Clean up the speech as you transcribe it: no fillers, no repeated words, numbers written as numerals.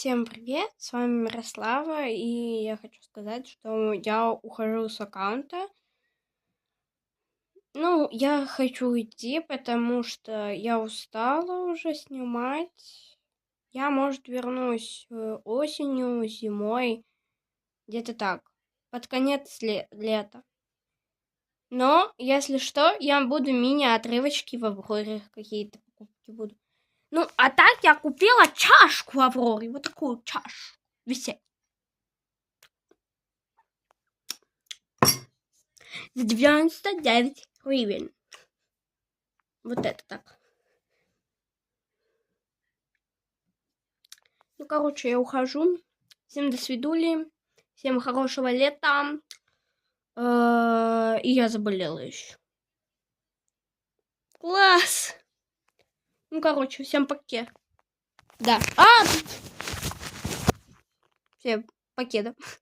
Всем привет, с вами Мирослава, и я хочу сказать, что я ухожу с аккаунта. Я хочу уйти, потому что я устала уже снимать. Я, может, вернусь осенью, зимой, где-то так, под конец лета. Но, если что, я буду мини-отрывочки в Авроре, какие-то покупки буду. А так я купила чашку в Авроре, вот такую чашу, висеть. За 99 гривен. Вот это так. Я ухожу. Всем до свидули. Всем хорошего лета. И я заболела еще. Класс! Всем пока. Да. Всем покеда.